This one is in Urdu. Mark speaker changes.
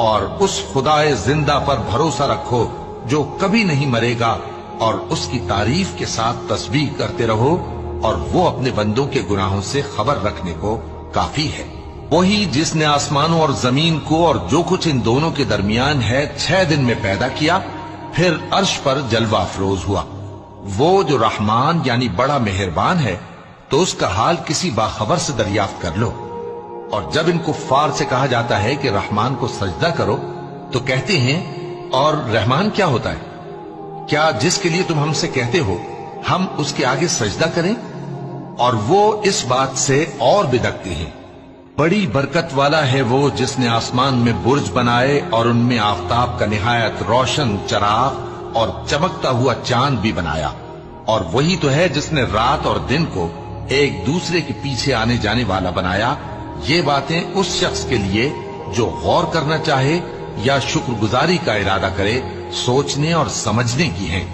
Speaker 1: اور اس خدائے زندہ پر بھروسہ رکھو جو کبھی نہیں مرے گا، اور اس کی تعریف کے ساتھ تسبیح کرتے رہو، اور وہ اپنے بندوں کے گناہوں سے خبر رکھنے کو کافی ہے۔ وہی جس نے آسمانوں اور زمین کو اور جو کچھ ان دونوں کے درمیان ہے 6 دن میں پیدا کیا، پھر عرش پر جلوہ افروز ہوا۔ وہ جو رحمان یعنی بڑا مہربان ہے، تو اس کا حال کسی باخبر سے دریافت کر لو۔ اور جب ان کفار سے کہا جاتا ہے کہ رحمان کو سجدہ کرو، تو کہتے ہیں اور رحمان کیا ہوتا ہے؟ کیا جس کے لیے تم ہم سے کہتے ہو ہم اس کے آگے سجدہ کریں؟ اور وہ اس بات سے اور بدکتے ہیں۔ بڑی برکت والا ہے وہ جس نے آسمان میں برج بنائے اور ان میں آفتاب کا نہایت روشن چراغ اور چمکتا ہوا چاند بھی بنایا، اور وہی تو ہے جس نے رات اور دن کو ایک دوسرے کے پیچھے آنے جانے والا بنایا۔ یہ باتیں اس شخص کے لیے جو غور کرنا چاہے یا شکر گزاری کا ارادہ کرے، سوچنے اور سمجھنے کی ہیں۔